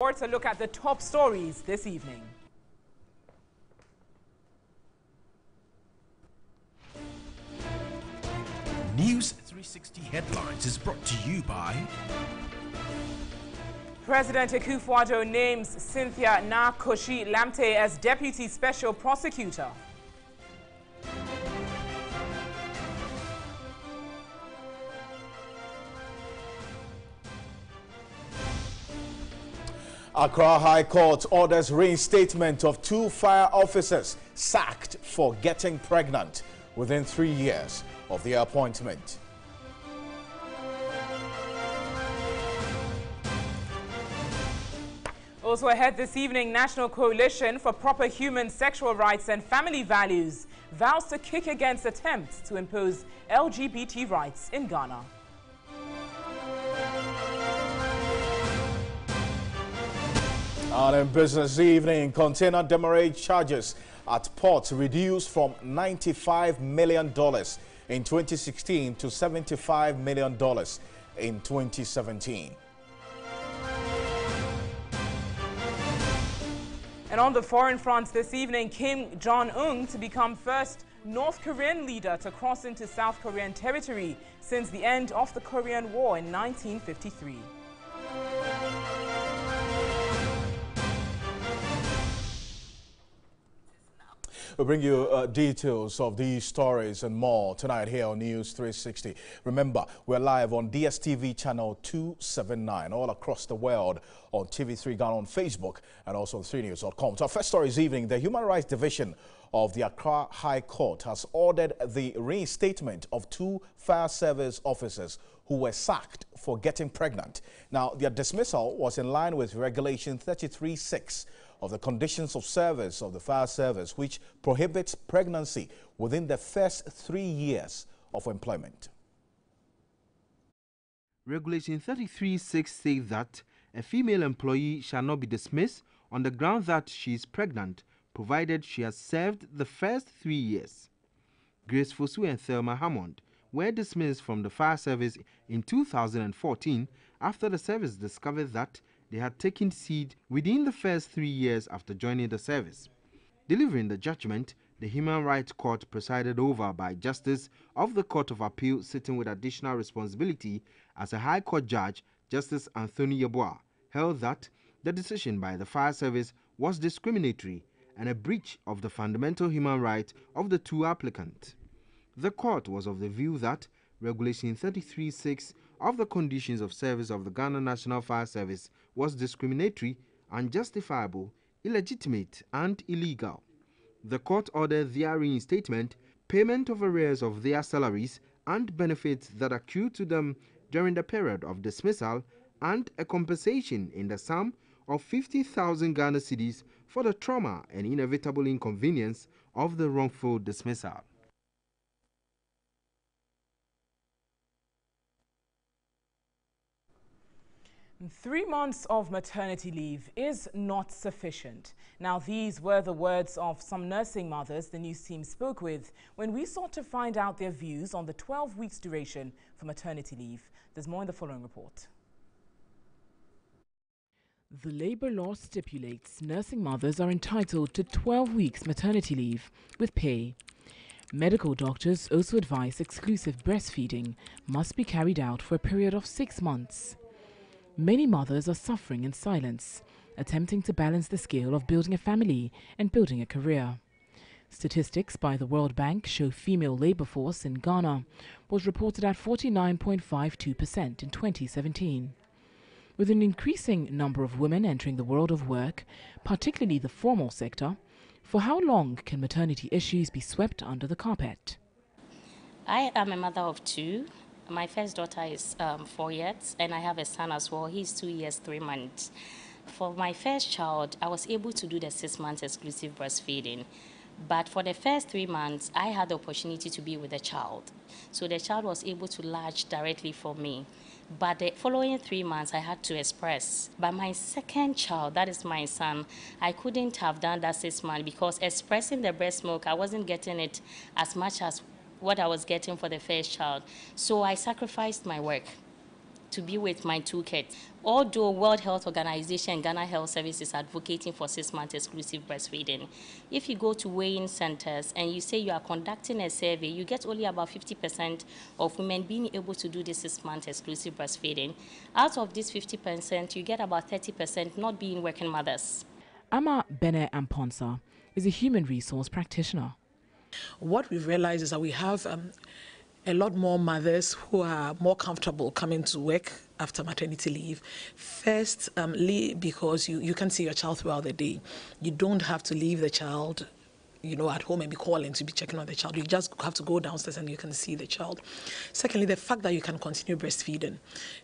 To look at the top stories this evening. News 360 Headlines is brought to you by President Akufo-Addo names Cynthia Nakoshi-Lamte as Deputy Special Prosecutor. Accra High Court orders reinstatement of 2 fire officers sacked for getting pregnant within 3 years of their appointment. Also ahead this evening, National Coalition for Proper Human Sexual Rights and Family Values vows to kick against attempts to impose LGBT rights in Ghana. And in business evening, container demurrage charges at ports reduced from $95 million in 2016 to $75 million in 2017. And on the foreign front this evening, Kim Jong-un to become first North Korean leader to cross into South Korean territory since the end of the Korean War in 1953. We'll bring you details of these stories and more tonight here on News 360. Remember, we're live on DSTV channel 279 all across the world, on TV3 Ghana on Facebook and also on 3news.com. So our first story this evening, the Human Rights Division of the Accra High Court has ordered the reinstatement of 2 fire service officers who were sacked for getting pregnant. Now, their dismissal was in line with Regulation 33(6) of the Conditions of Service of the Fire Service, which prohibits pregnancy within the first 3 years of employment. Regulation 33(6) says that a female employee shall not be dismissed on the ground that she is pregnant, provided she has served the first 3 years. Grace Fosu and Thelma Hammond were dismissed from the fire service in 2014 after the service discovered that they had taken seed within the first 3 years after joining the service. Delivering the judgment, the Human Rights Court, presided over by Justice of the Court of Appeal sitting with additional responsibility as a High Court judge, Justice Anthony Yeboah, held that the decision by the fire service was discriminatory and a breach of the fundamental human right of the 2 applicants. The court was of the view that Regulation 33(6) of the Conditions of Service of the Ghana National Fire Service was discriminatory, unjustifiable, illegitimate, and illegal. The court ordered their reinstatement, payment of arrears of their salaries and benefits that accrued to them during the period of dismissal, and a compensation in the sum of 50,000 Ghana cedis for the trauma and inevitable inconvenience of the wrongful dismissal. "3 months of maternity leave is not sufficient." Now, these were the words of some nursing mothers the news team spoke with when we sought to find out their views on the 12 weeks duration for maternity leave. There's more in the following report. The labor law stipulates nursing mothers are entitled to 12 weeks maternity leave with pay. Medical doctors also advise exclusive breastfeeding must be carried out for a period of 6 months. Many mothers are suffering in silence, attempting to balance the scale of building a family and building a career. Statistics by the World Bank show female labor force in Ghana was reported at 49.52% in 2017. With an increasing number of women entering the world of work, particularly the formal sector, for how long can maternity issues be swept under the carpet? I am a mother of 2. My first daughter is 4 years, and I have a son as well. He's 2 years, 3 months. For my first child, I was able to do the 6 months exclusive breastfeeding. But for the first 3 months, I had the opportunity to be with the child. So the child was able to latch directly from me. But the following 3 months, I had to express. But my second child, that is my son, I couldn't have done that 6 months because expressing the breast milk, I wasn't getting it as much as what I was getting for the first child. So I sacrificed my work to be with my 2 kids. Although World Health Organization and Ghana Health Service is advocating for 6-month exclusive breastfeeding, if you go to weighing centers and you say you are conducting a survey, you get only about 50% of women being able to do this 6-month exclusive breastfeeding. Out of this 50%, you get about 30% not being working mothers. Ama Bene Amponsa is a human resource practitioner. What we've realized is that we have a lot more mothers who are more comfortable coming to work after maternity leave. Firstly, because you can see your child throughout the day. You don't have to leave the child, at home and be calling to be checking on the child. You just have to go downstairs and you can see the child. Secondly, the fact that you can continue breastfeeding,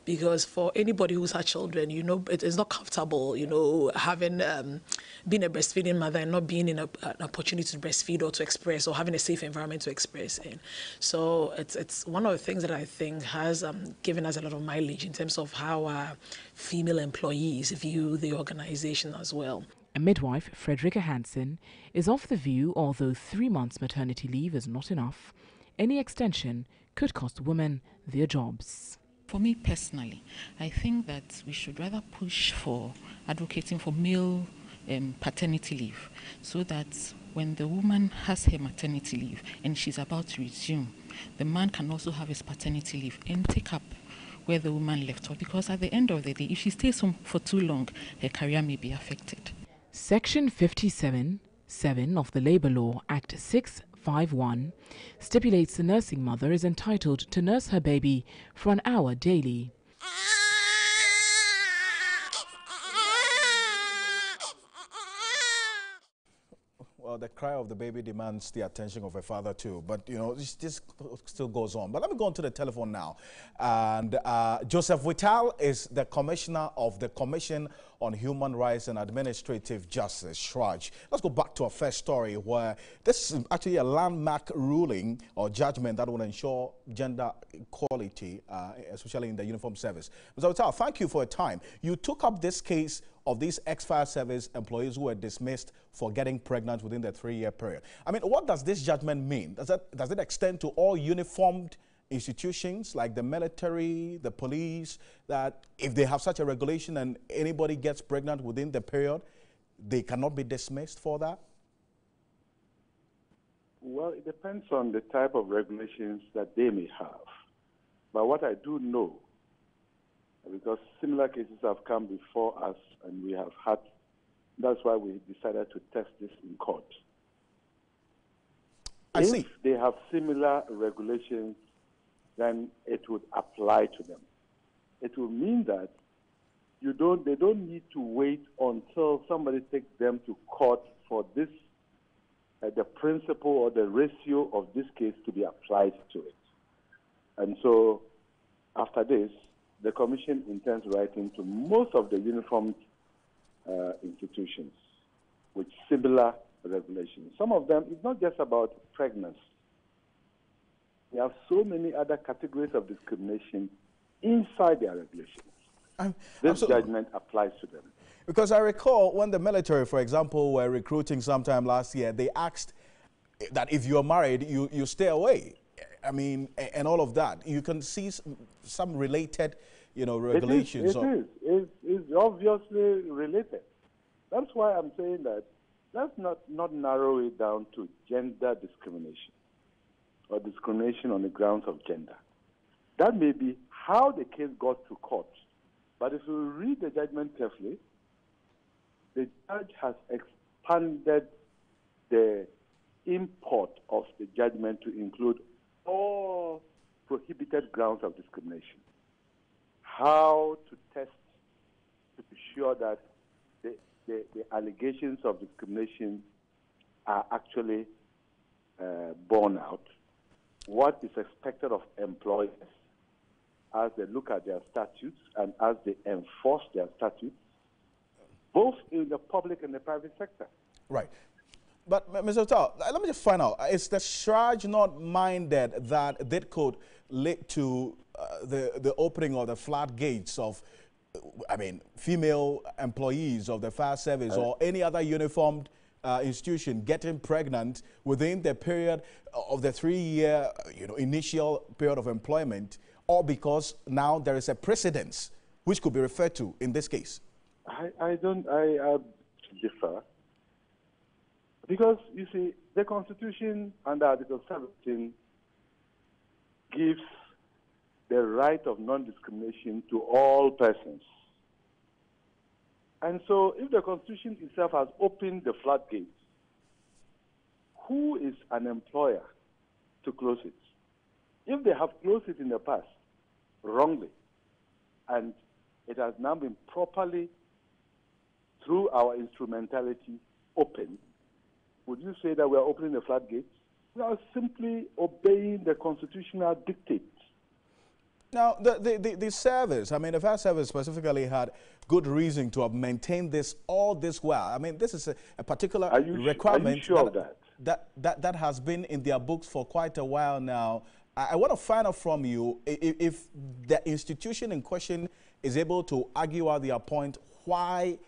because for anybody who's had children, it is not comfortable, having being a breastfeeding mother and not being in an opportunity to breastfeed or to express or having a safe environment to express in. So it's one of the things that I think has given us a lot of mileage in terms of how our female employees view the organization as well. A midwife, Frederica Hansen, is of the view although 3 months maternity leave is not enough, any extension could cost women their jobs. For me personally, I think that we should rather push for advocating for male paternity leave, so that when the woman has her maternity leave and she's about to resume, the man can also have his paternity leave and take up where the woman left off, because at the end of the day, if she stays home for too long, her career may be affected. Section 57(7) of the Labour Law Act 651 stipulates the nursing mother is entitled to nurse her baby for an hour daily. Well, the cry of the baby demands the attention of a father too, but this still goes on. But let me go on to the telephone now. And Joseph Vital is the commissioner of the Commission on Human Rights and Administrative Justice, SHRAJ. Let's go back to our first story, where this is actually a landmark ruling or judgment that will ensure gender equality, especially in the uniform service. Mr. Vital, thank you for your time. You took up this case of these ex-fire service employees who were dismissed for getting pregnant within the 3-year period. I mean, what does this judgment mean? Does it extend to all uniformed institutions like the military, the police, that if they have such a regulation and anybody gets pregnant within the period, they cannot be dismissed for that? Well, it depends on the type of regulations that they may have. But what I do know, because similar cases have come before us and we have had, that's why we decided to test this in court. I see. If they have similar regulations, then it would apply to them. It will mean that they don't need to wait until somebody takes them to court for this, the principle or the ratio of this case to be applied to it. And so after this, the Commission intends writing to most of the uniformed institutions with similar regulations. Some of them, it's not just about pregnancy. We have so many other categories of discrimination inside their regulations. This judgment applies to them. Because I recall when the military, for example, were recruiting sometime last year, they asked that if you're married, you stay away. I mean, and all of that. You can see some related, regulations. It is obviously related. That's why I'm saying that let's not narrow it down to gender discrimination or discrimination on the grounds of gender. That may be how the case got to court. But if you read the judgment carefully, the judge has expanded the import of the judgment to include all prohibited grounds of discrimination. How to test to be sure that the allegations of discrimination are actually borne out. What is expected of employers as they look at their statutes and as they enforce their statutes, both in the public and the private sector. Right. But, Mr. Vital, let me just find out, is the SHRAJ not minded that that could lead to the opening of the floodgates of, female employees of the fire service or any other uniformed institution getting pregnant within the period of the 3-year, initial period of employment, or because now there is a precedence which could be referred to in this case? I differ. Because, you see, the Constitution under Article 17 gives the right of non-discrimination to all persons. And so if the Constitution itself has opened the floodgates, who is an employer to close it? If they have closed it in the past wrongly, and it has now been properly, through our instrumentality, opened, would you say that we are opening the floodgates? We are simply obeying the constitutional dictates. Now, the service, I mean, the fire service specifically had good reason to have maintained this all this while. I mean, this is a particular requirement are you sure of that? That has been in their books for quite a while now. I want to find out from you if the institution in question is able to argue out their point why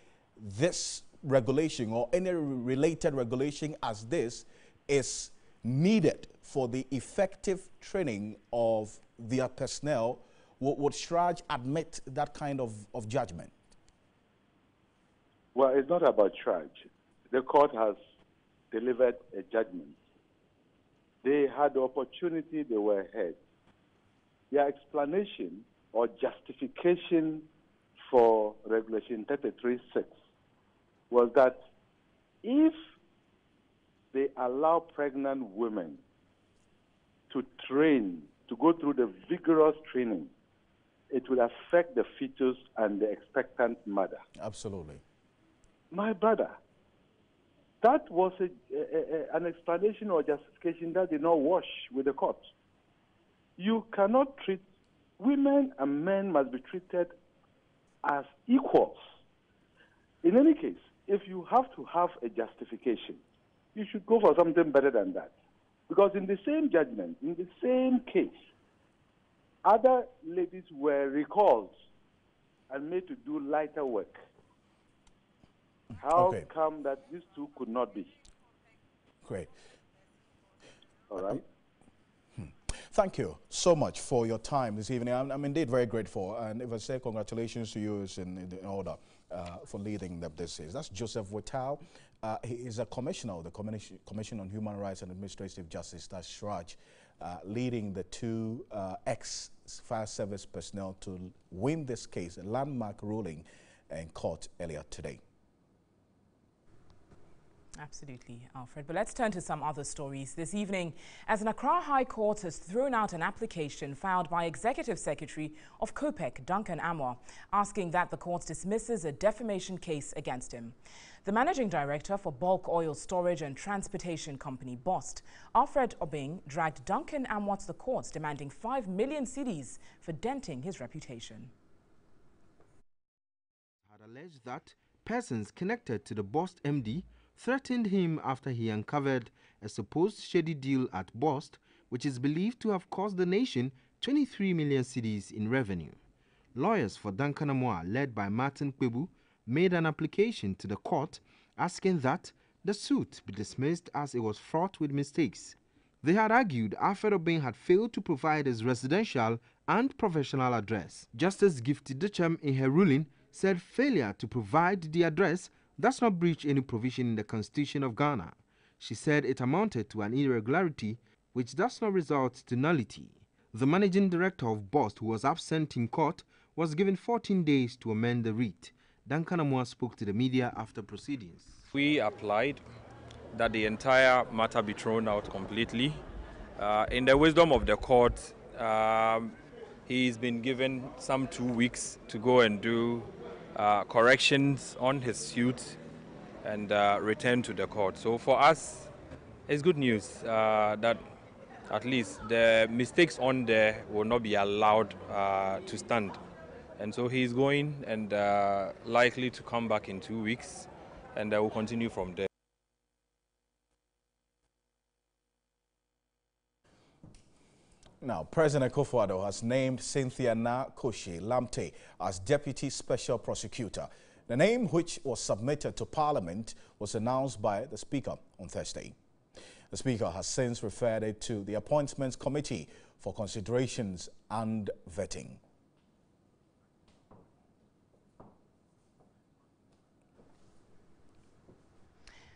this regulation or any related regulation as this is needed for the effective training of their personnel. Would Shraj admit that kind of judgment? Well, it's not about Shraj. The court has delivered a judgment. They had the opportunity, they were heard. Their explanation or justification for Regulation 33(6) was that if they allow pregnant women to train, to go through the vigorous training, it will affect the fetus and the expectant mother. Absolutely. My brother, that was an explanation or justification that did not wash with the court. You cannot treat women and men must be treated as equals. In any case, if you have to have a justification, you should go for something better than that. Because in the same judgment, in the same case, other ladies were recalled and made to do lighter work. How come that these two could not be? Great. All right. Thank you so much for your time this evening. I'm indeed very grateful. And if I say congratulations to you, it's in order for leading this is. That's Joseph Whittal. He is a commissioner of the Commission on Human Rights and Administrative Justice, that's Shraj, leading the two ex-fire service personnel to win this case, a landmark ruling in court earlier today. Absolutely, Alfred. But let's turn to some other stories this evening, as an Accra High Court has thrown out an application filed by Executive Secretary of COPEC, Duncan Amwa, asking that the court dismisses a defamation case against him. The managing director for bulk oil storage and transportation company BOST, Alfred Obing, dragged Duncan Amwa to the courts, demanding 5 million cedis for denting his reputation. Had alleged that persons connected to the BOST MD threatened him after he uncovered a supposed shady deal at BOST, which is believed to have cost the nation 23 million cedis in revenue. Lawyers for Duncan Amwa, led by Martin Kwebu, made an application to the court asking that the suit be dismissed as it was fraught with mistakes. They had argued Alfred Obing had failed to provide his residential and professional address. Justice Gifty Duchem, in her ruling, said failure to provide the address does not breach any provision in the Constitution of Ghana. She said it amounted to an irregularity which does not result to nullity. The managing director of BOST, who was absent in court, was given 14 days to amend the writ. Duncan Amwa spoke to the media after proceedings. We applied that the entire matter be thrown out completely. In the wisdom of the court, he's been given some 2 weeks to go and do corrections on his suit and return to the court. So for us, it's good news that at least the mistakes on there will not be allowed to stand. And so he's going and likely to come back in 2 weeks, and we'll continue from there. Now, President Akufo-Addo has named Cynthia Koshi Lamte as Deputy Special Prosecutor. The name, which was submitted to Parliament, was announced by the Speaker on Thursday. The Speaker has since referred it to the Appointments Committee for considerations and vetting.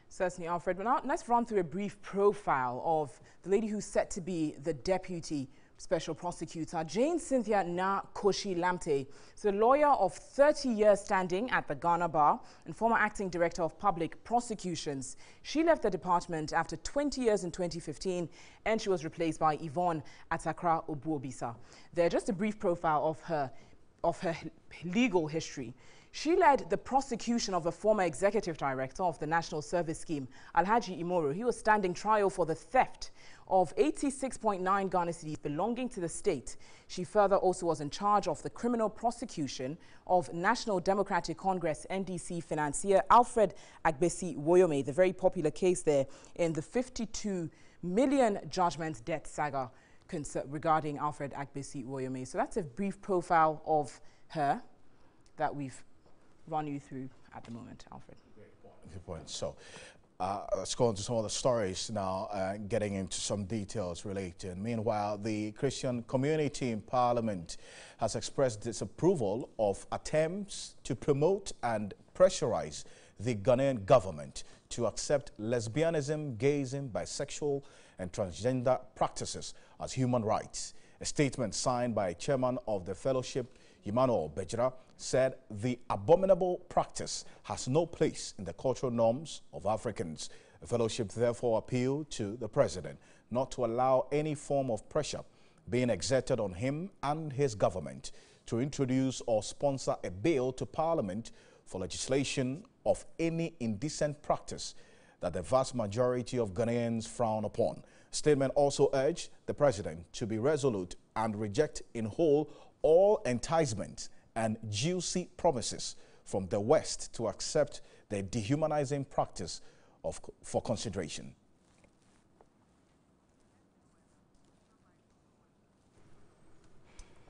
Certainly, Alfred. But now let's run through a brief profile of the lady who's set to be the deputy special prosecutor, Jane Cynthia Na Koshi Lamte. So, a lawyer of 30 years standing at the Ghana Bar and former acting director of public prosecutions. She left the department after 20 years in 2015, and she was replaced by Yvonne Atakra Obuobisa. There, just a brief profile of her legal history. She led the prosecution of a former executive director of the National Service Scheme, Alhaji Imoro. He was standing trial for the theft of 86.9 Ghana cedis belonging to the state. She further also was in charge of the criminal prosecution of National Democratic Congress NDC financier Alfred Agbesi Woyome, the very popular case there in the 52 million judgment debt saga regarding Alfred Agbesi Woyome. So that's a brief profile of her that we've run you through at the moment, Alfred. Good point. So let's go on to some of the stories now, getting into some details related. Meanwhile, the Christian community in Parliament has expressed disapproval of attempts to promote and pressurize the Ghanaian government to accept lesbianism, gayism, bisexual and transgender practices as human rights. A statement signed by chairman of the fellowship, Emmanuel Bejra, said the abominable practice has no place in the cultural norms of Africans. The fellowship therefore appealed to the president not to allow any form of pressure being exerted on him and his government to introduce or sponsor a bill to Parliament for legislation of any indecent practice that the vast majority of Ghanaians frown upon. Statement also urged the president to be resolute and reject in whole all enticements and juicy promises from the West to accept the dehumanizing practice for consideration.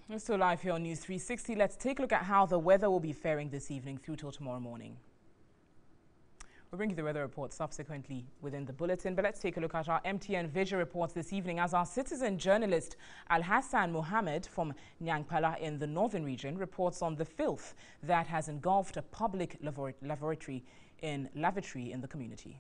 We're still live here on News 360. Let's take a look at how the weather will be faring this evening through till tomorrow morning. We'll bring you the weather report subsequently within the bulletin, but let's take a look at our MTN Vision reports this evening as our citizen journalist Al-Hassan Mohammed from Nyangpala in the northern region reports on the filth that has engulfed a public lavatory in the community.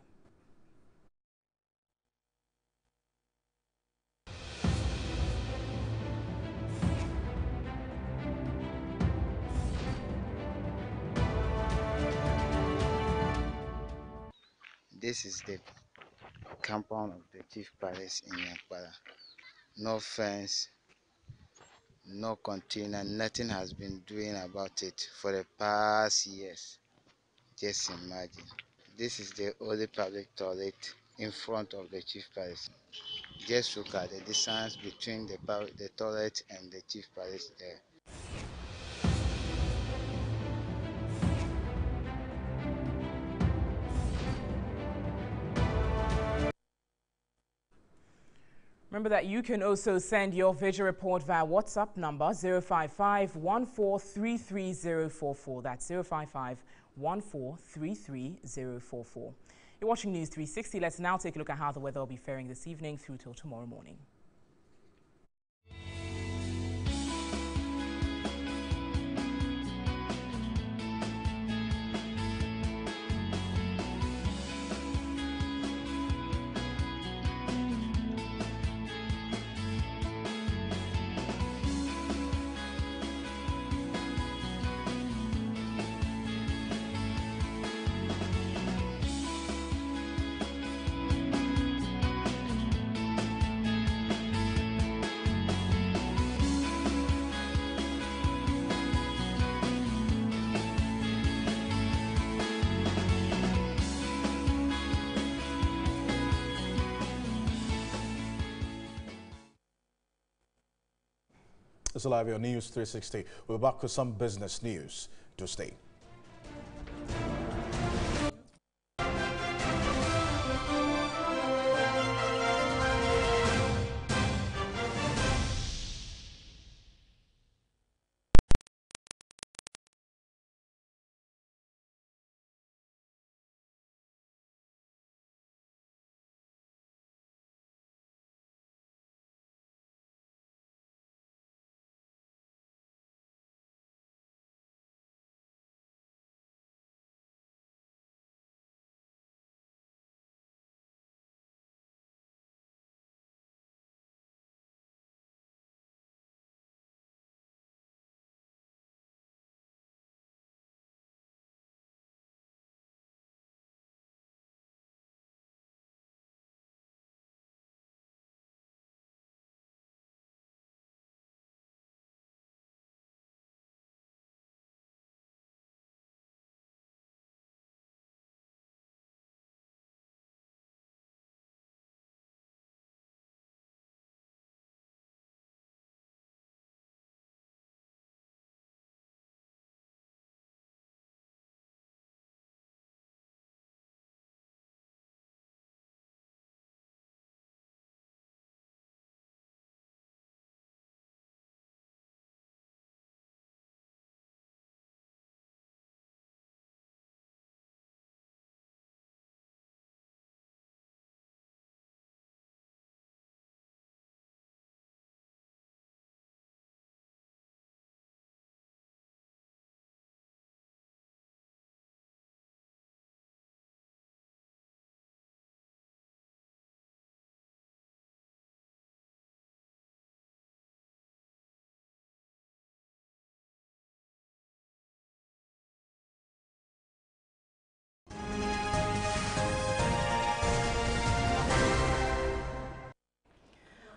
This is the compound of the Chief Palace in Nyangpala. No fence, no container, nothing has been doing about it for the past years. Just imagine. This is the only public toilet in front of the Chief Palace. Just look at the distance between the toilet and the Chief Palace there. Remember that you can also send your vision report via WhatsApp number 055-1433-044. That's 055-1433-044. You're watching News 360. Let's now take a look at how the weather will be faring this evening through till tomorrow morning. It's live on News 360. We're back with some business news. To stay.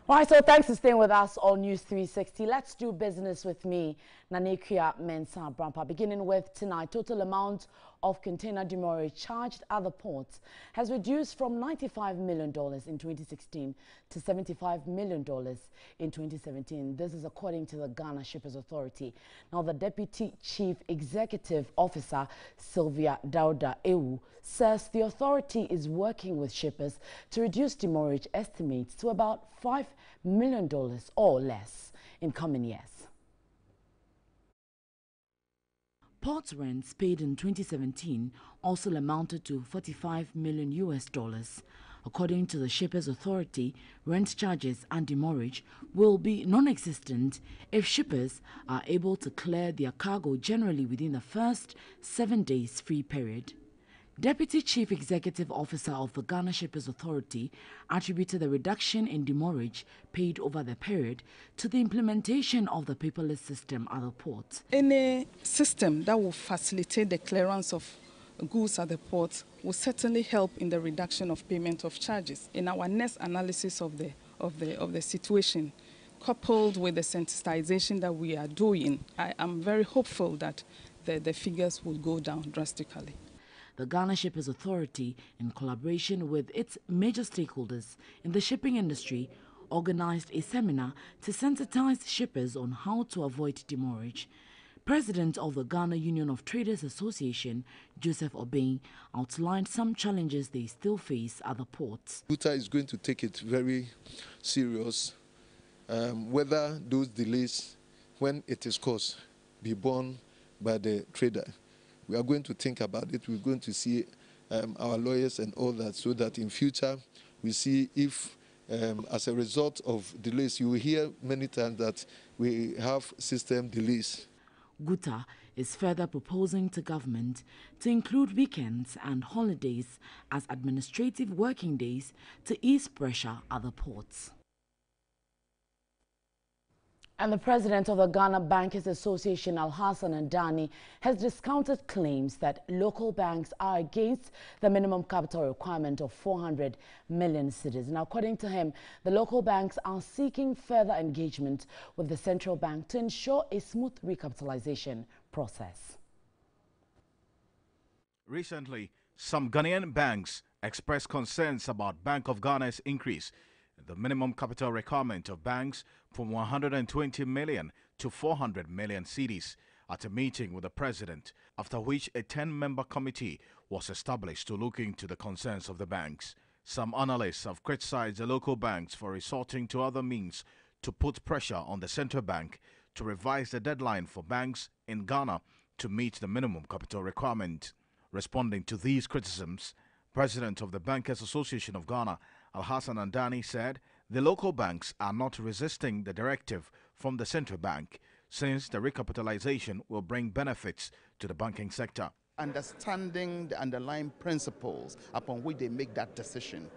All right, so thanks for staying with us on News 360. Let's do business with me, Nanekia Mensah Brampa. Beginning with tonight, total amount of container demurrage charged at the ports has reduced from $95 million in 2016 to $75 million in 2017. This is according to the Ghana Shippers Authority. Now, the Deputy Chief Executive Officer, Sylvia Dauda Ewu, says the authority is working with shippers to reduce demurrage estimates to about $5 million or less in coming years. Port rents paid in 2017 also amounted to $45 million. According to the Shippers Authority, rent charges and demurrage will be non-existent if shippers are able to clear their cargo generally within the first 7 days free period. Deputy Chief Executive Officer of the Ghana Shippers Authority attributed the reduction in demurrage paid over the period to the implementation of the paperless system at the port. Any system that will facilitate the clearance of goods at the port will certainly help in the reduction of payment of charges. In our next analysis of the situation, coupled with the sensitization that we are doing, I am very hopeful that the figures will go down drastically. The Ghana Shippers Authority, in collaboration with its major stakeholders in the shipping industry, organized a seminar to sensitize shippers on how to avoid demurrage. President of the Ghana Union of Traders Association, Joseph Obeng, outlined some challenges they still face at the ports. UTA is going to take it very serious, whether those delays, when it is caused, be borne by the trader. We are going to think about it. We're going to see our lawyers and all that, so that in future we see if, as a result of delays, you will hear many times that we have system delays. Guta is further proposing to government to include weekends and holidays as administrative working days to ease pressure at the ports. And the president of the Ghana Bankers Association, Alhassan Andani, has discounted claims that local banks are against the minimum capital requirement of 400 million cedis. Now, according to him, the local banks are seeking further engagement with the central bank to ensure a smooth recapitalization process. Recently, some Ghanaian banks expressed concerns about Bank of Ghana's increase in the minimum capital requirement of banks from 120 million to 400 million cedis at a meeting with the president, after which a 10-member committee was established to look into the concerns of the banks. Some analysts have criticized the local banks for resorting to other means to put pressure on the central bank to revise the deadline for banks in Ghana to meet the minimum capital requirement. Responding to these criticisms, President of the Bankers Association of Ghana, Alhassan Andani, said the local banks are not resisting the directive from the central bank, since the recapitalization will bring benefits to the banking sector. Understanding the underlying principles upon which they make that decision.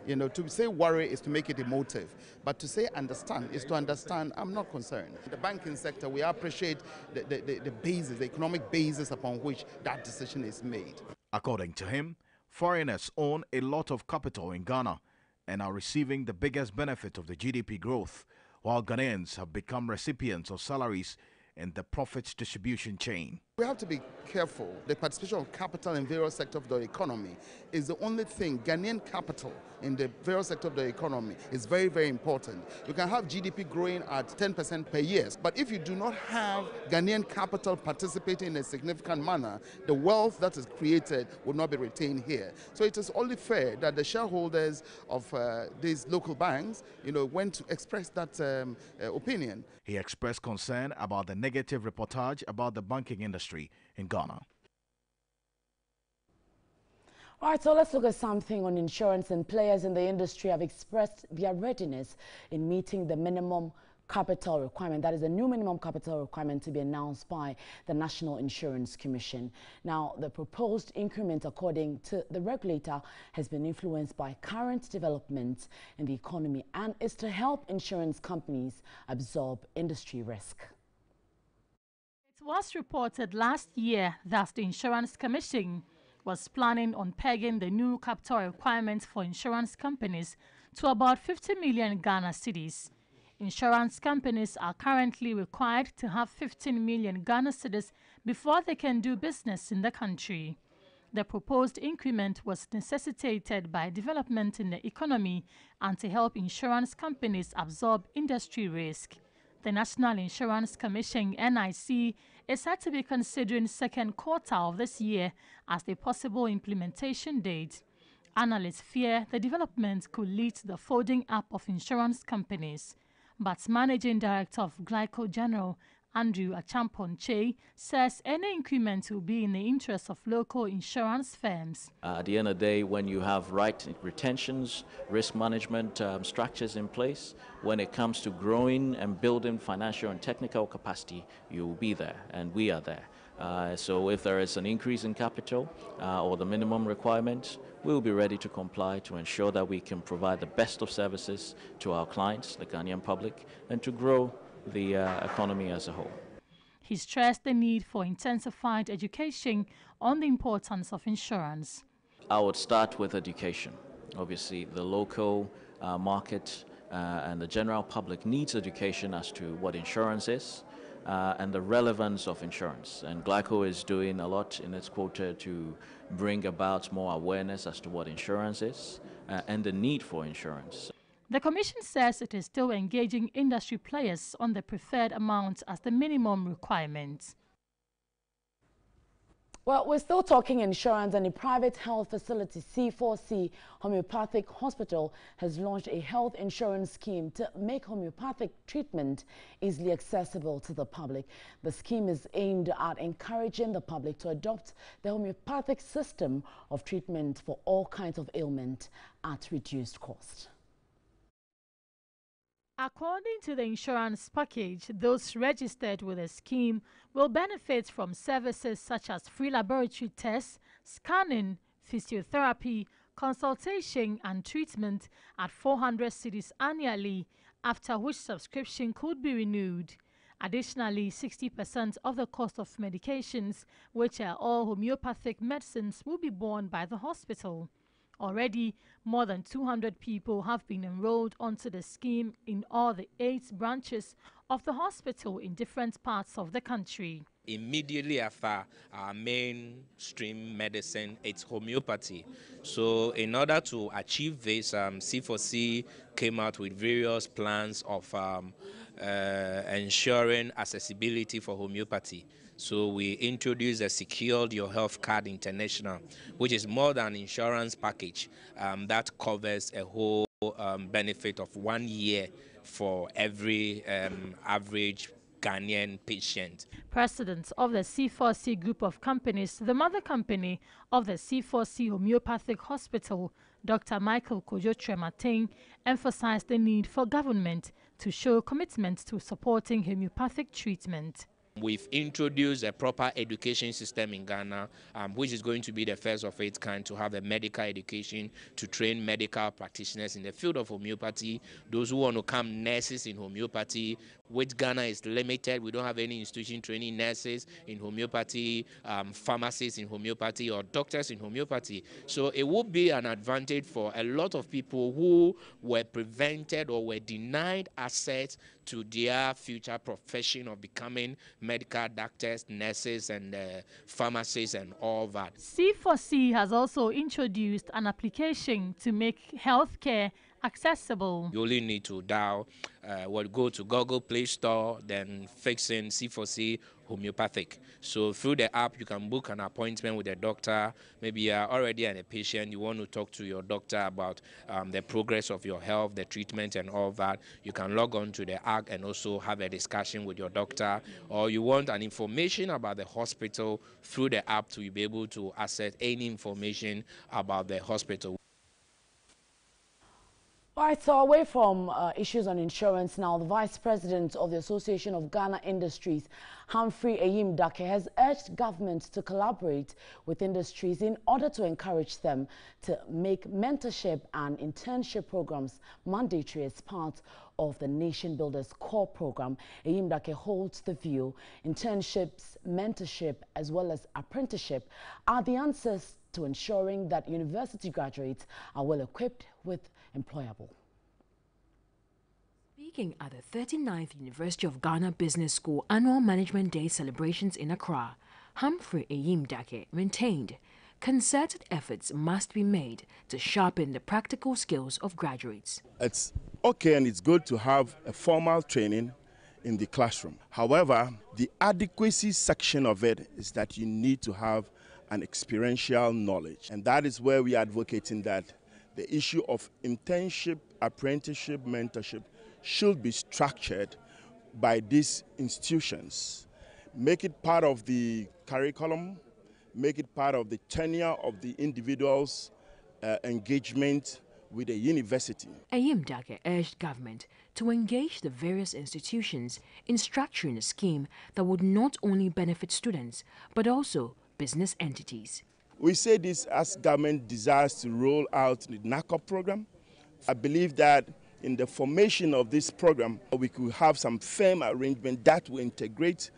You know, to say worry is to make it emotive, but to say understand is to understand. I'm not concerned. The banking sector, we appreciate the basis, the economic basis upon which that decision is made. According to him, foreigners own a lot of capital in Ghana and are receiving the biggest benefit of the GDP growth, while Ghanaians have become recipients of salaries in the profit distribution chain. We have to be careful. The participation of capital in various sectors of the economy is the only thing. Ghanaian capital in the various sectors of the economy is very, very important. You can have GDP growing at 10% per year, but if you do not have Ghanaian capital participating in a significant manner, the wealth that is created will not be retained here. So it is only fair that the shareholders of these local banks, went to express that opinion. He expressed concern about the negative reportage about the banking industry in Ghana. All right, so let's look at something on insurance, and players in the industry have expressed their readiness in meeting the minimum capital requirement. That is a new minimum capital requirement to be announced by the National Insurance Commission. Now, the proposed increment, according to the regulator, has been influenced by current developments in the economy and is to help insurance companies absorb industry risk. It was reported last year that the Insurance Commission was planning on pegging the new capital requirements for insurance companies to about 50 million Ghana cedis. Insurance companies are currently required to have 15 million Ghana cedis before they can do business in the country. The proposed increment was necessitated by development in the economy and to help insurance companies absorb industry risk. The National Insurance Commission, NIC, is said to be considering second quarter of this year as the possible implementation date. Analysts fear the development could lead to the folding up of insurance companies. But Managing Director of Glyco General, Andrew Achamponche, says any increment will be in the interest of local insurance firms. At the end of the day, when you have right retentions, risk management structures in place, when it comes to growing and building financial and technical capacity, you will be there, and we are there. So if there is an increase in capital or the minimum requirements, we will be ready to comply to ensure that we can provide the best of services to our clients, the Ghanaian public, and to grow the economy as a whole. He stressed the need for intensified education on the importance of insurance. I would start with education. Obviously, the local market and the general public needs education as to what insurance is and the relevance of insurance. And Glyco is doing a lot in its quota to bring about more awareness as to what insurance is and the need for insurance. The Commission says it is still engaging industry players on the preferred amount as the minimum requirement. Well, we're still talking insurance, and the private health facility C4C Homeopathic Hospital has launched a health insurance scheme to make homeopathic treatment easily accessible to the public. The scheme is aimed at encouraging the public to adopt the homeopathic system of treatment for all kinds of ailment at reduced cost. According to the insurance package, those registered with the scheme will benefit from services such as free laboratory tests, scanning, physiotherapy, consultation and treatment at 400 cedis annually, after which subscription could be renewed. Additionally, 60% of the cost of medications, which are all homeopathic medicines, will be borne by the hospital. Already, more than 200 people have been enrolled onto the scheme in all the 8 branches of the hospital in different parts of the country. Immediately after our mainstream medicine, it's homeopathy. So in order to achieve this, C4C came out with various plans of ensuring accessibility for homeopathy. So we introduced a Secured Your Health Card International, which is more than an insurance package that covers a whole benefit of 1 year for every average Ghanaian patient. President of the C4C group of companies, the mother company of the C4C Homeopathic Hospital, Dr. Michael Kojo-Trematin, emphasized the need for government to show commitment to supporting homeopathic treatment. We've introduced a proper education system in Ghana, which is going to be the first of its kind to have a medical education to train medical practitioners in the field of homeopathy. Those who want to become nurses in homeopathy, which Ghana is limited. We don't have any institution training nurses in homeopathy, pharmacists in homeopathy, or doctors in homeopathy. So it would be an advantage for a lot of people who were prevented or were denied access to their future profession of becoming medical doctors, nurses, and pharmacists, and all that. C4C has also introduced an application to make healthcare accessible. You only need to dial, go to Google Play Store, then fix in C4C Homeopathic. So through the app, you can book an appointment with a doctor. Maybe you are already a patient, you want to talk to your doctor about the progress of your health, the treatment, and all that. You can log on to the app and also have a discussion with your doctor. Or you want an information about the hospital through the app to be able to access any information about the hospital. All right, so away from issues on insurance now, the Vice President of the Association of Ghana Industries, Humphrey Eyim-Dake, has urged government to collaborate with industries in order to encourage them to make mentorship and internship programs mandatory as part of the Nation Builders Core Program. Eyim-Dake holds the view internships, mentorship, as well as apprenticeship are the answers to ensuring that university graduates are well equipped with employable. Speaking at the 39th University of Ghana Business School Annual Management Day celebrations in Accra, Humphrey Eyimdake maintained concerted efforts must be made to sharpen the practical skills of graduates. It's okay and it's good to have a formal training in the classroom. However, the adequacy section of it is that you need to have an experiential knowledge. And that is where we are advocating that the issue of internship, apprenticeship, mentorship should be structured by these institutions. Make it part of the curriculum, make it part of the tenure of the individual's engagement with the university. Eyimdake urged government to engage the various institutions in structuring a scheme that would not only benefit students, but also business entities. We say this as government desires to roll out the NACOP program. I believe that in the formation of this program, we could have some firm arrangement that will integrate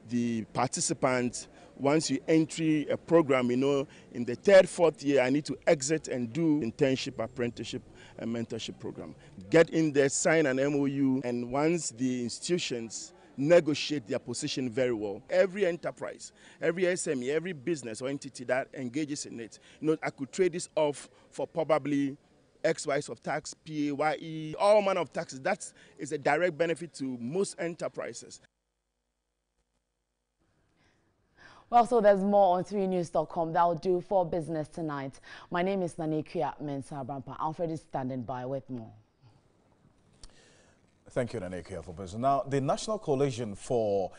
the participants. Once you enter a program, in the third, fourth year, I need to exit and do internship, apprenticeship, and mentorship program. Get in there, sign an MOU, and once the institutions negotiate their position very well, every enterprise, every SME, every business or entity that engages in it, I could trade this off for probably XYs of tax, PAYE, all manner of taxes. That is a direct benefit to most enterprises. Well, so there's more on 3news.com. That'll do for business tonight. My name is Nanekia Mensah Brampa. Alfred is standing by with more. Thank you, Nanekia, for business. Now, the National Coalition for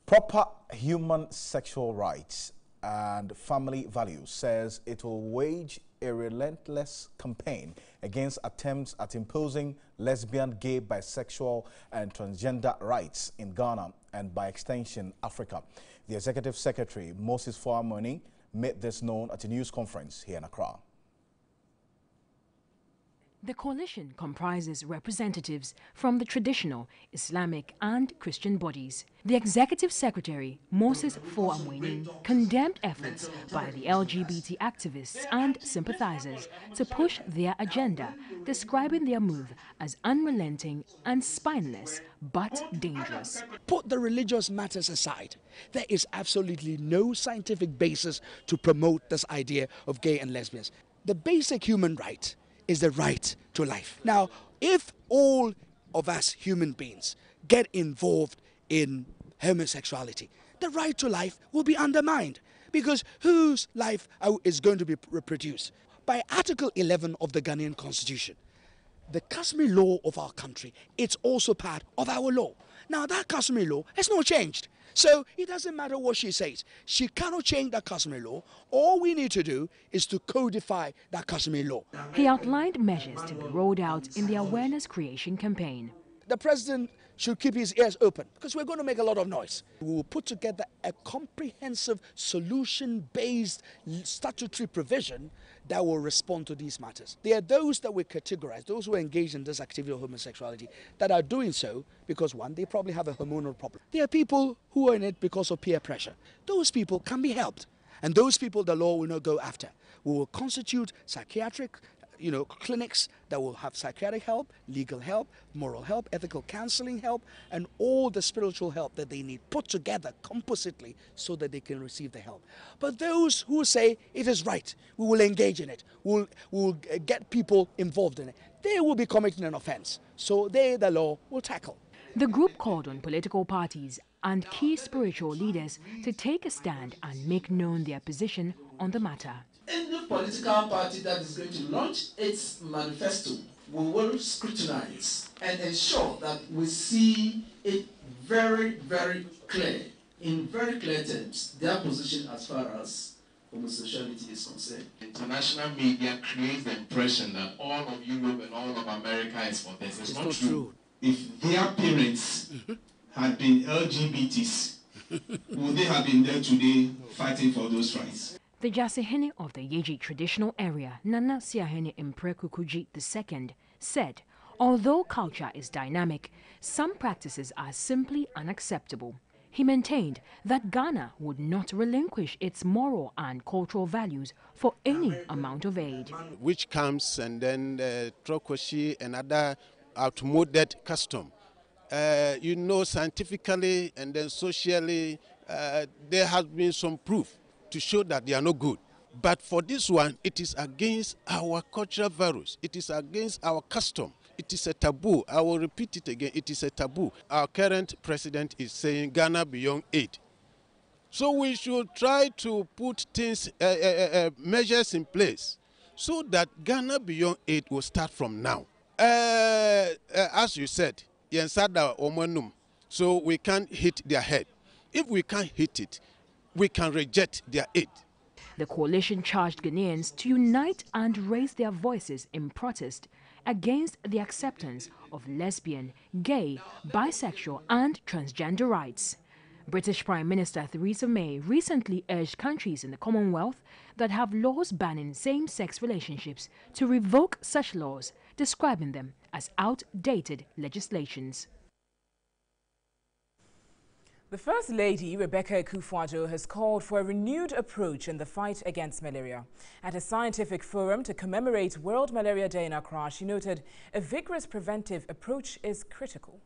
Proper Human Sexual Rights and Family Values says it will wage a relentless campaign against attempts at imposing lesbian, gay, bisexual and transgender rights in Ghana and by extension Africa. The Executive Secretary, Moses Fuamoni, made this known at a news conference here in Accra. The coalition comprises representatives from the traditional Islamic and Christian bodies. The Executive Secretary, Moses Fuamoni, condemned efforts by the LGBT activists and sympathizers to push their agenda, describing their move as unrelenting and spineless, but dangerous. Put the religious matters aside. There is absolutely no scientific basis to promote this idea of gay and lesbians. The basic human right is the right to life. Now, if all of us human beings get involved in homosexuality, the right to life will be undermined, because whose life is going to be reproduced? By Article 11 of the Ghanaian Constitution, the customary law of our country, it's also part of our law. Now, that customary law has not changed. So it doesn't matter what she says. She cannot change that customary law. All we need to do is to codify that customary law. He outlined measures to be rolled out in the awareness creation campaign. The president should keep his ears open, because we're going to make a lot of noise. We will put together a comprehensive solution-based statutory provision that will respond to these matters. There are those that we categorize, those who are engaged in this activity of homosexuality, that are doing so because, one, they probably have a hormonal problem. There are people who are in it because of peer pressure. Those people can be helped, and those people the law will not go after. We will constitute psychiatric clinics that will have psychiatric help, legal help, moral help, ethical counseling help, and all the spiritual help that they need put together compositely so that they can receive the help. But those who say it is right, we will engage in it, we'll get people involved in it, they will be committing an offense. So the law will tackle. The group called on political parties and key spiritual leaders to take a stand and make known their position on the matter. Any political party that is going to launch its manifesto, we will scrutinize and ensure that we see it very, very clear, in very clear terms, their position as far as homosexuality is concerned. International media creates the impression that all of Europe and all of America is for this. It's not true. If their parents had been LGBTs, would they have been there today fighting for those rights? The Jasehene of the Yeji traditional area, Nana Siahene Imprekukuji II, said, although culture is dynamic, some practices are simply unacceptable. He maintained that Ghana would not relinquish its moral and cultural values for any amount of aid. Which comes and then Trokoshi and other outmoded custom. You know, scientifically and then socially, there has been some proof to show that they are not good. But for this one, it is against our cultural values. It is against our custom. It is a taboo. I will repeat it again. It is a taboo. Our current president is saying Ghana beyond aid. So we should try to put things, measures in place so that Ghana beyond aid will start from now. As you said, so we can't hit their head. If we can't hit it, we can reject their aid. The coalition charged Ghanaians to unite and raise their voices in protest against the acceptance of lesbian, gay, bisexual and transgender rights. British Prime Minister Theresa May recently urged countries in the Commonwealth that have laws banning same-sex relationships to revoke such laws, describing them as outdated legislations. The First Lady, Rebecca Akufo-Addo, has called for a renewed approach in the fight against malaria. At a scientific forum to commemorate World Malaria Day in Accra, she noted a vigorous preventive approach is critical.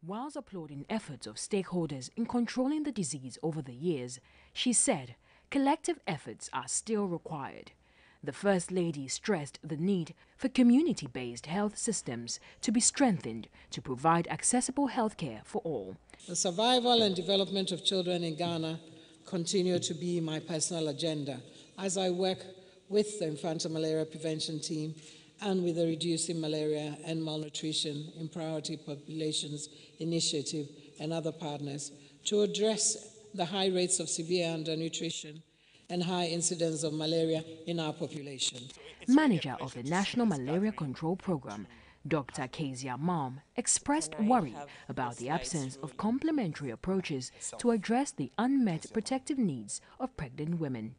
Whilst applauding efforts of stakeholders in controlling the disease over the years, she said collective efforts are still required. The First Lady stressed the need for community-based health systems to be strengthened to provide accessible health care for all. The survival and development of children in Ghana continue to be my personal agenda as I work with the infantile malaria prevention team and with the Reducing Malaria and Malnutrition in Priority Populations Initiative and other partners to address the high rates of severe undernutrition and high incidence of malaria in our population. Manager of the National Malaria Control Program, Dr. Kezia Malm, expressed worry about the absence of complementary approaches to address the unmet protective needs of pregnant women.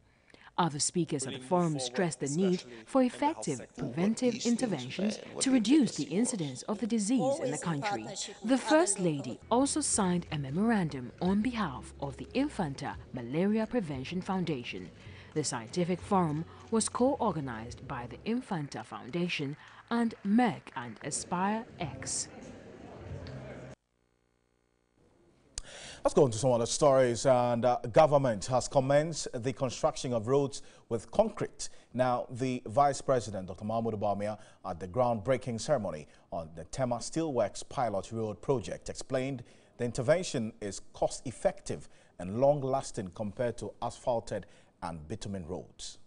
Other speakers at the forum stressed the need for effective preventive interventions to reduce the incidence of the disease in the country. The First Lady also signed a memorandum on behalf of the Infanta Malaria Prevention Foundation. The scientific forum was co-organized by the Infanta Foundation and Merck and Aspire X. Let's go on to some other stories. And government has commenced the construction of roads with concrete. Now, the Vice President, Dr. Mahmoud Bawumia, at the groundbreaking ceremony on the Tema Steelworks Pilot Road project, explained the intervention is cost-effective and long-lasting compared to asphalted and bitumen roads.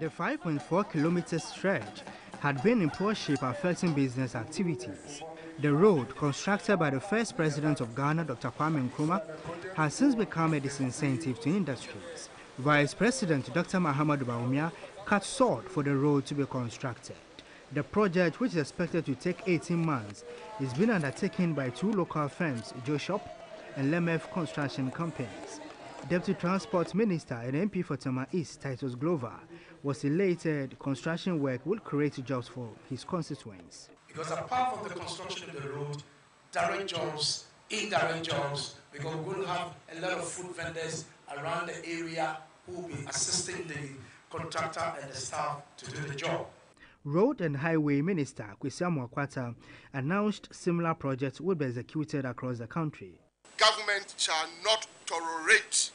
The 5.4-kilometer stretch had been in poor shape, affecting business activities. The road, constructed by the first president of Ghana, Dr. Kwame Nkrumah, has since become a disincentive to industries. Vice President Dr. Mahmoud Bawumia cut short for the road to be constructed. The project, which is expected to take 18 months, is being undertaken by two local firms, Joshop and Lemef Construction Companies. Deputy Transport Minister and MP for Tema East, Titus Glover, was elated construction work will create jobs for his constituents. Because apart from the construction of the road, direct jobs, indirect jobs, because we're going to have a lot of food vendors around the area who will be assisting the contractor and the staff to do the job. Road and Highway Minister Kwesi Amoakwata announced similar projects will be executed across the country. Government shall not tolerate,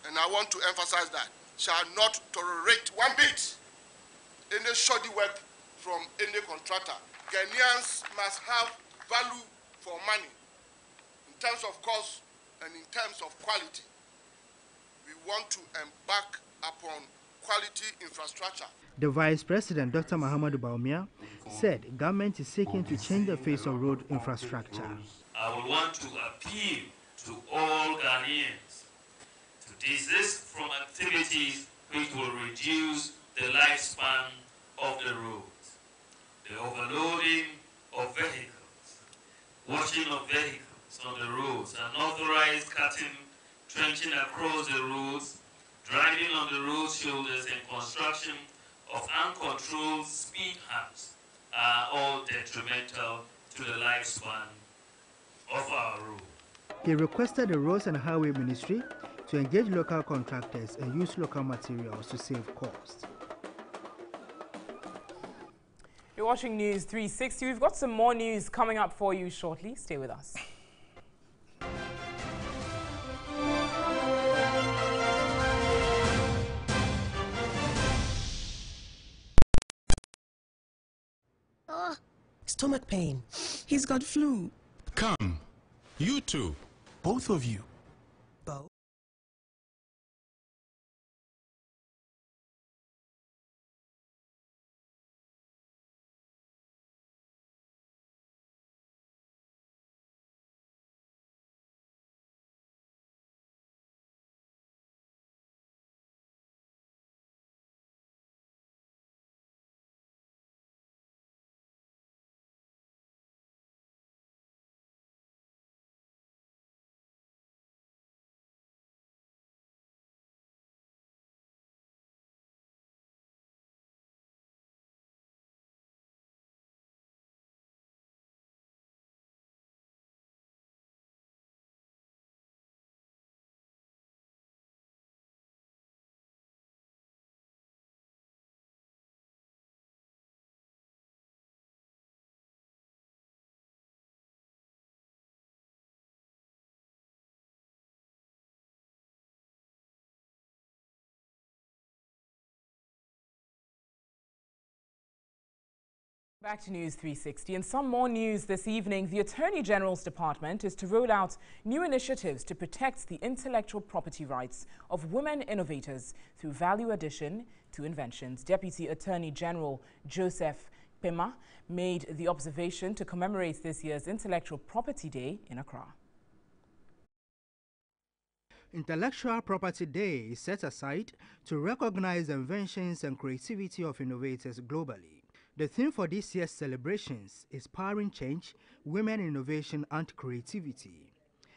and I want to emphasize that, shall not tolerate one bit any shoddy work from any contractor. Ghanaians must have value for money in terms of cost and in terms of quality. We want to embark upon quality infrastructure. The Vice President, Dr. Mahmoud Bawumia, said government is seeking to change the face of road infrastructure. I would want to appeal to all Ghanaians to desist from activities which will reduce the lifespan of the roads. The overloading of vehicles, washing of vehicles on the roads, unauthorized cutting, trenching across the roads, driving on the road shoulders, and construction of uncontrolled speed humps are all detrimental to the lifespan of our road. He requested the Roads and Highway Ministry to engage local contractors and use local materials to save costs. You're watching News 360. We've got some more news coming up for you shortly. Stay with us. Stomach pain. He's got flu. Come. You too. Both of you. Both? Back to News 360 and some more news this evening. The Attorney General's Department is to roll out new initiatives to protect the intellectual property rights of women innovators through value addition to inventions. Deputy Attorney General Joseph Pema made the observation to commemorate this year's Intellectual Property Day in Accra. Intellectual Property Day is set aside to recognize the inventions and creativity of innovators globally. The theme for this year's celebrations is Powering Change, Women, Innovation and Creativity.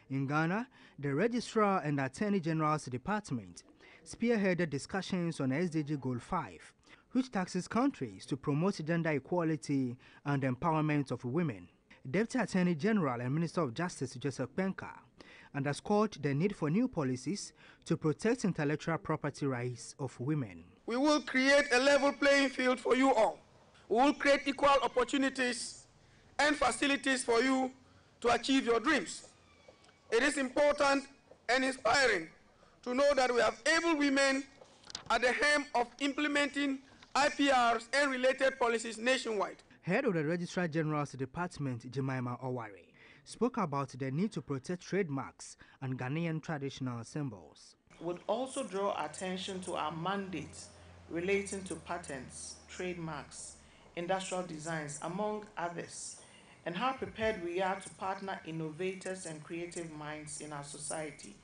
In Ghana, the Registrar and Attorney General's Department spearheaded discussions on SDG Goal 5, which taxes countries to promote gender equality and empowerment of women. Deputy Attorney General and Minister of Justice Joseph Penka underscored the need for new policies to protect intellectual property rights of women. We will create a level playing field for you all. We will create equal opportunities and facilities for you to achieve your dreams. It is important and inspiring to know that we have able women at the helm of implementing IPRs and related policies nationwide. Head of the Registrar General's Department, Jemima Oware, spoke about the need to protect trademarks and Ghanaian traditional symbols. Would also draw attention to our mandates relating to patents, trademarks, industrial designs, among others, and how prepared we are to partner innovators and creative minds in our society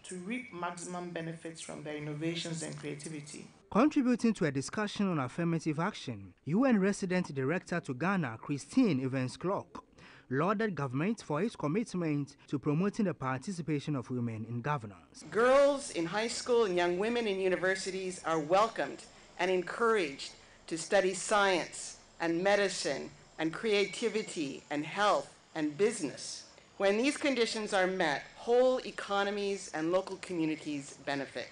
to reap maximum benefits from their innovations and creativity. Contributing to a discussion on affirmative action, UN Resident Director to Ghana, Christine Evans-Clark, lauded government for its commitment to promoting the participation of women in governance. Girls in high school and young women in universities are welcomed and encouraged to study science and medicine and creativity and health and business. When these conditions are met, whole economies and local communities benefit.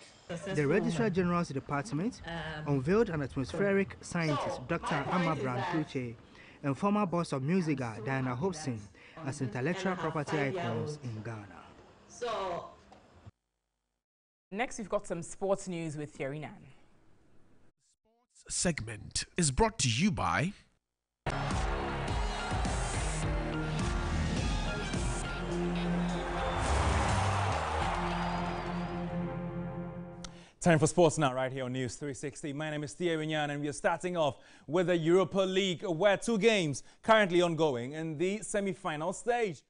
The Registrar General's Department unveiled an atmospheric scientist, Dr. Amma Brown-Kuche, and former boss of Musica, Diana Hobson, as intellectual property icons in Ghana. Next, we've got some sports news with Thierry Nan. Segment is brought to you by Time for sports now, right here on News 360. My name is Thierry Nyan, and we are starting off with the Europa League, where 2 games currently ongoing in the semi-final stage.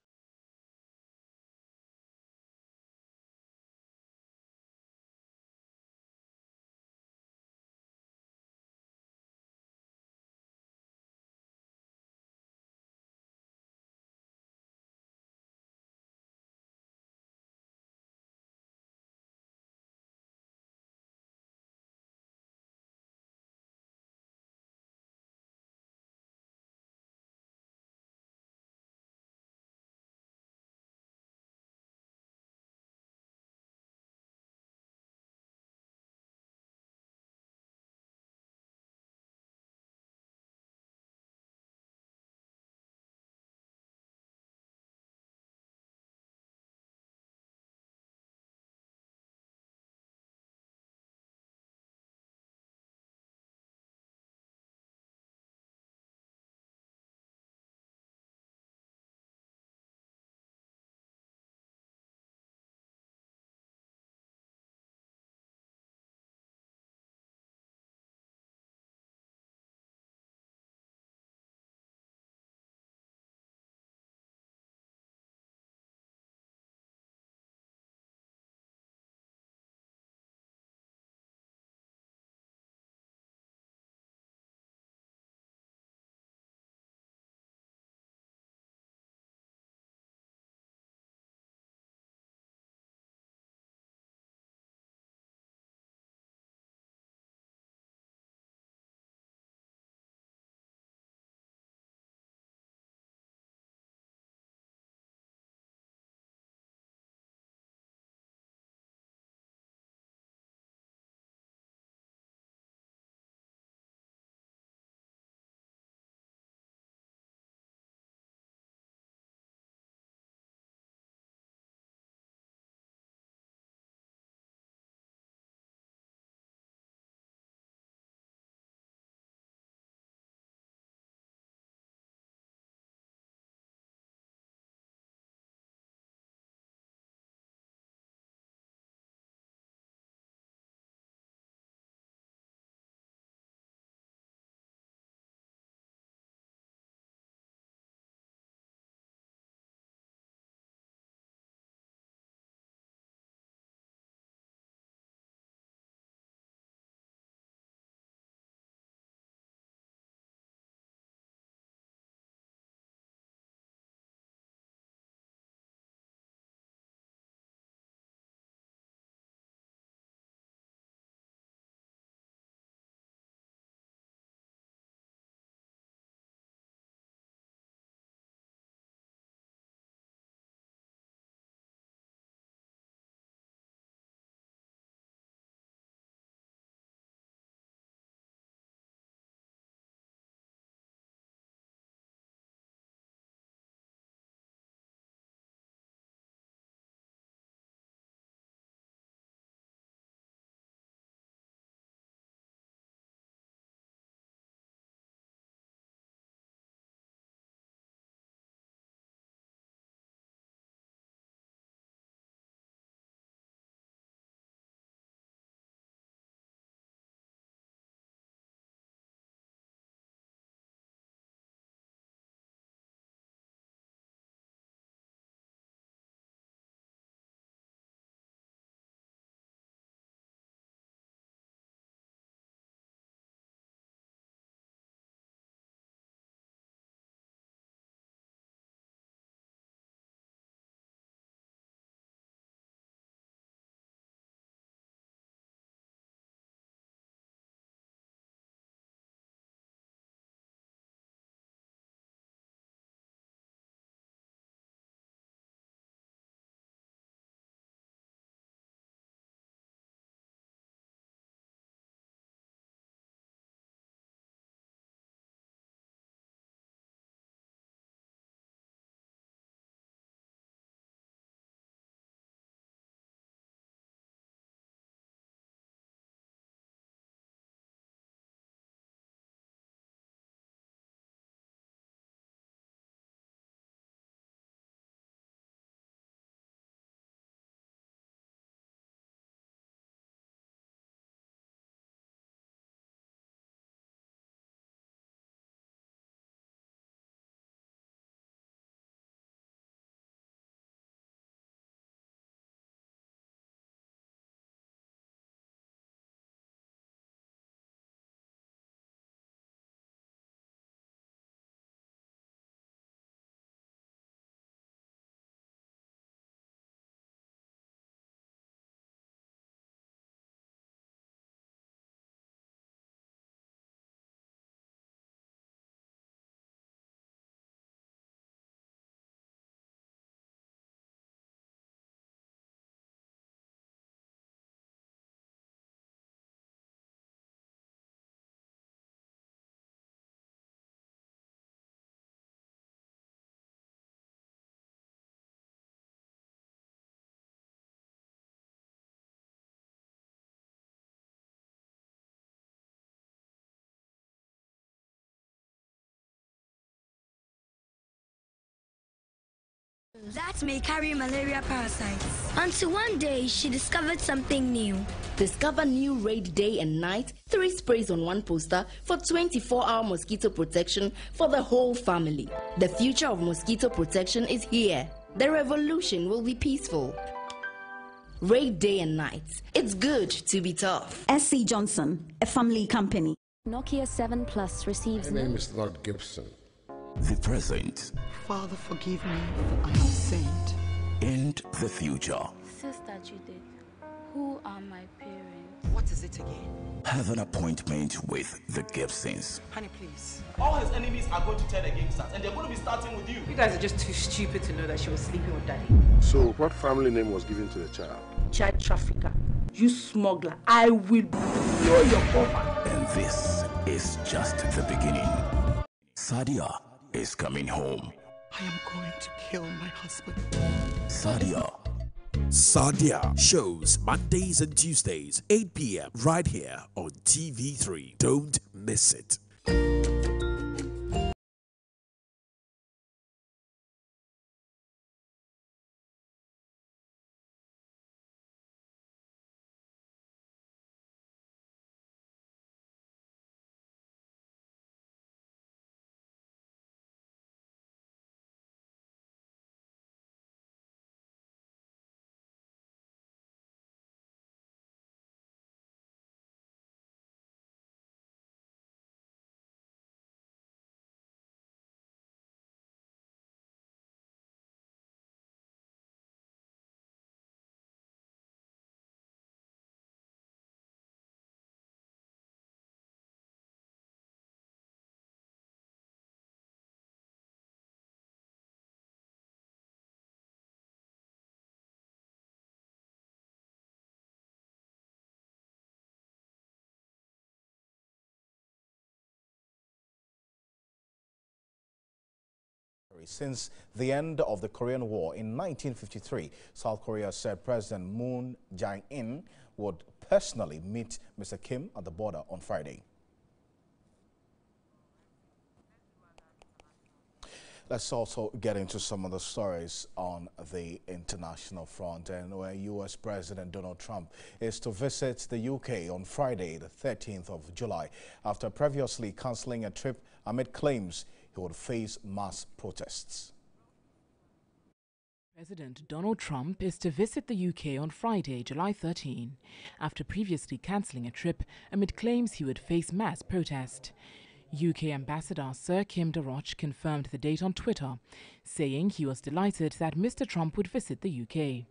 That may carry malaria parasites. Until one day, she discovered something new. Discover new raid day and night, 3 sprays on 1 poster for 24-hour mosquito protection for the whole family. The future of mosquito protection is here. The revolution will be peaceful. Raid day and night. It's good to be tough. SC Johnson, a family company. Nokia 7 Plus receives My name is Lord Gibson. The present. Father, forgive me, I have sinned. And the future. Sister Judith, who are my parents? What is it again? Have an appointment with the Gibsons. Honey, please. All his enemies are going to turn against us, and they're going to be starting with you. You guys are just too stupid to know that she was sleeping with Daddy. So, what family name was given to the child? Child trafficker. You smuggler. I will blow your cover. And this is just the beginning. Sadia is coming home. I am going to kill my husband. Sadia. Sadia shows Mondays and Tuesdays, 8 p.m. right here on TV3. Don't miss it. Since the end of the Korean War in 1953, South Korea said President Moon Jae-in would personally meet Mr. Kim at the border on Friday. Let's also get into some of the stories on the international front, and where U.S. President Donald Trump is to visit the UK on Friday, the 13th of July, after previously cancelling a trip amid claims he would face mass protests. President Donald Trump is to visit the UK on Friday, July 13, after previously cancelling a trip amid claims he would face mass protest. UK Ambassador Sir Kim Darroch confirmed the date on Twitter, saying he was delighted that Mr. Trump would visit the UK.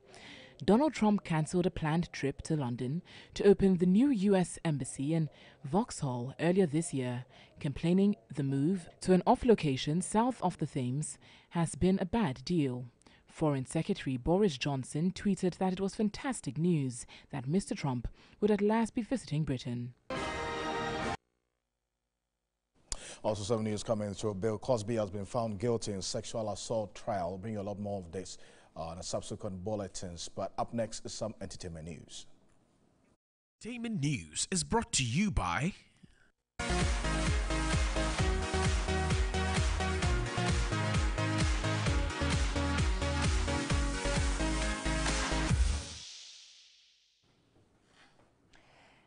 Donald Trump cancelled a planned trip to London to open the new US Embassy in Vauxhall earlier this year, complaining the move to an off-location south of the Thames has been a bad deal. Foreign Secretary Boris Johnson tweeted that it was fantastic news that Mr. Trump would at last be visiting Britain. Also, 7 news coming through. Bill Cosby has been found guilty in sexual assault trial. We'll bring you a lot more of this in the subsequent bulletins. But up next is some entertainment news. Entertainment news is brought to you by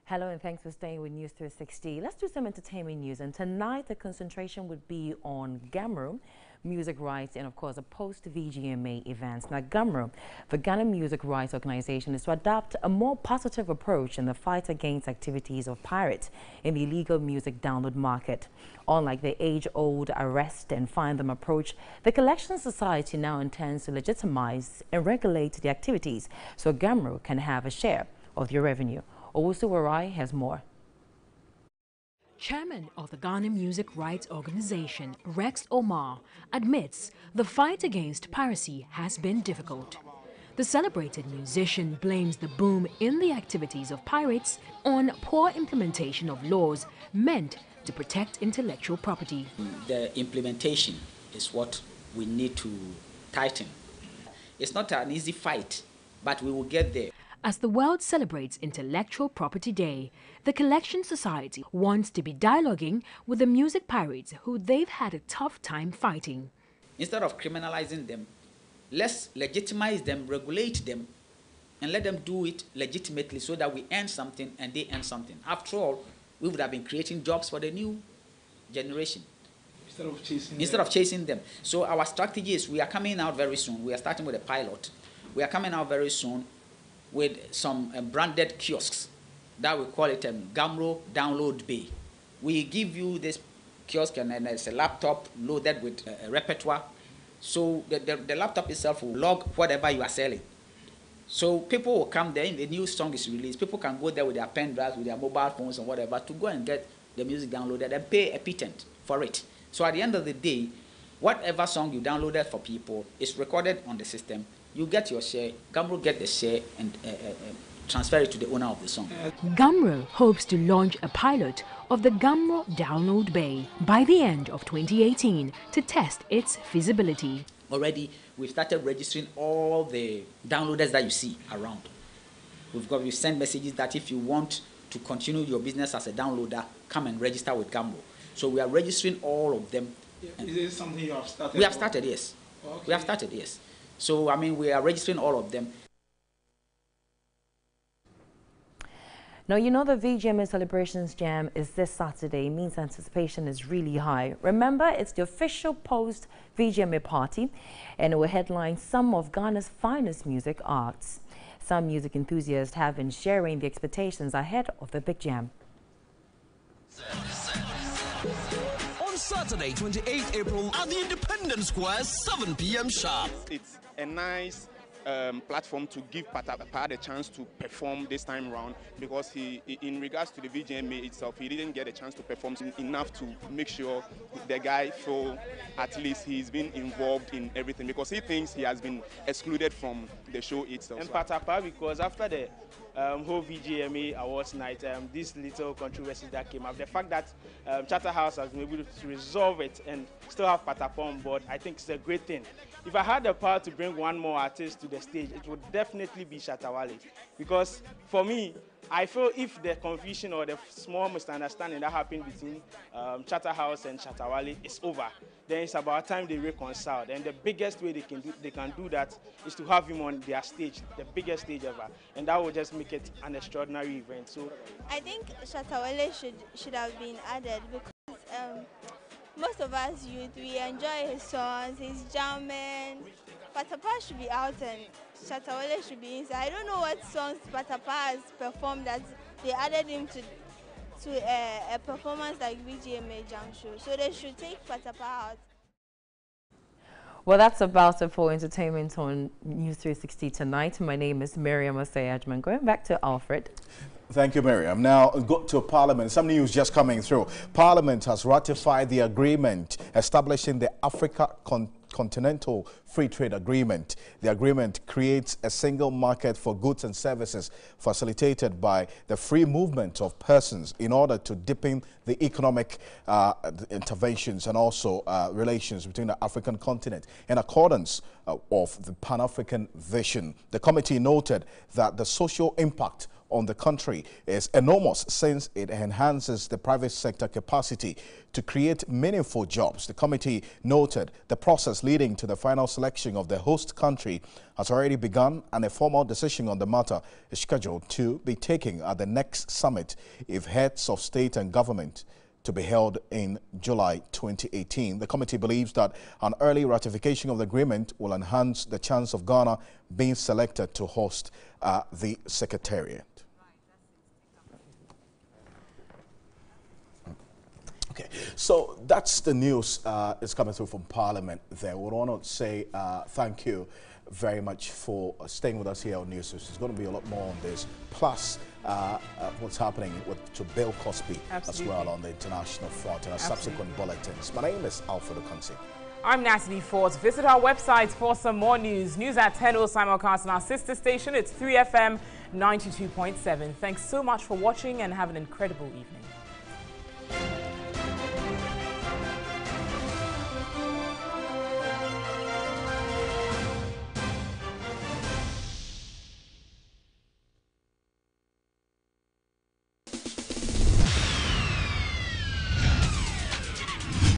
Hello and thanks for staying with News 360. Let's do some entertainment news, and tonight the concentration would be on GAMRO, music rights, and of course a post-VGMA events. Now GAMRO, the Ghana Music Rights Organization, is to adopt a more positive approach in the fight against activities of pirates in the illegal music download market. Unlike the age-old arrest and fine them approach, the Collection Society now intends to legitimize and regulate the activities so GAMRO can have a share of their revenue. Owusu Warai has more. Chairman of the Ghana Music Rights Organization, Rex Omar, admits the fight against piracy has been difficult. The celebrated musician blames the boom in the activities of pirates on poor implementation of laws meant to protect intellectual property. The implementation is what we need to tighten. It's not an easy fight, but we will get there. As the world celebrates Intellectual Property Day, the Collection Society wants to be dialoguing with the music pirates who they've had a tough time fighting. Instead of criminalizing them, Let's legitimize them, regulate them, and let them do it legitimately so that we earn something and they earn something. After all, we would have been creating jobs for the new generation instead of chasing them. So our strategy is we are coming out very soon. We are starting with a pilot. We are coming out very soon with some branded kiosks that we call it Gamro Download Bay. We give you this kiosk and then it's a laptop loaded with a repertoire. So the laptop itself will log whatever you are selling. So people will come there, and the new song is released. People can go there with their pen drives, with their mobile phones and whatever to go and get the music downloaded and pay a pittance for it. So at the end of the day, whatever song you downloaded for people is recorded on the system. You get your share, Gamro get the share and transfer it to the owner of the song. Gamro hopes to launch a pilot of the Gamro Download Bay by the end of 2018 to test its feasibility. Already, we've started registering all the downloaders that you see around. We've sent messages that if you want to continue your business as a downloader, come and register with Gamro. So we are registering all of them. Yeah. Is this something you have started? We have started, yes. Okay. We have started, yes. So, I mean, we are registering all of them. Now, you know the VGMA Celebrations Jam is this Saturday. It means anticipation is really high. Remember, it's the official post-VGMA party, and it will headline some of Ghana's finest music arts. Some music enthusiasts have been sharing the expectations ahead of the big jam. On Saturday, 28th April, at the Independence Square, 7 p.m. sharp. It's a nice platform to give Pata the chance to perform this time round, because in regards to the VGMA itself, he didn't get a chance to perform enough to make sure the guy feel at least he's been involved in everything, because he thinks he has been excluded from the show itself. And Pata, because after the whole VGMA Awards night, these little controversies that came up, the fact that Charterhouse has been able to resolve it and still have Pata on board, I think it's a great thing. If I had the power to bring one more artist to the stage, it would definitely be Shatta Wale. Because for me, I feel if the confusion or the small misunderstanding that happened between Charterhouse and Shatta Wale is over, then it's about time they reconcile. And the biggest way they can do that is to have him on their stage, the biggest stage ever. And that will just make it an extraordinary event. So I think Shatta Wale should have been added, because most of us youth, we enjoy his songs, his jamming. Patapa should be out and Shatta Wale should be inside. I don't know what songs Patapa has performed that they added him to a performance like VGMA Jam Show. So they should take Patapa out. Well, that's about it for entertainment on News 360 tonight. My name is Miriam Asayajman. Going back to Alfred. Thank you, Miriam. Now, go to Parliament. Some news just coming through. Parliament has ratified the agreement establishing the Africa Continental Free Trade Agreement. The agreement creates a single market for goods and services facilitated by the free movement of persons in order to deepen the economic interventions and also relations between the African continent in accordance of the Pan-African vision. The committee noted that the social impact on the country is enormous since it enhances the private sector capacity to create meaningful jobs. The committee noted the process leading to the final selection of the host country has already begun, and a formal decision on the matter is scheduled to be taken at the next summit if heads of state and government to be held in July 2018. The committee believes that an early ratification of the agreement will enhance the chance of Ghana being selected to host the Secretariat. Okay, so that's the news that's coming through from Parliament there. We want to say thank you very much for staying with us here on News. There's going to be a lot more on this, plus what's happening to Bill Cosby as well on the international front and our subsequent bulletins. My name is Alfred Okansi. I'm Natalie Ford. Visit our website for some more news. News at 10 will simulcast on our sister station. It's 3FM 92.7. Thanks so much for watching and have an incredible evening.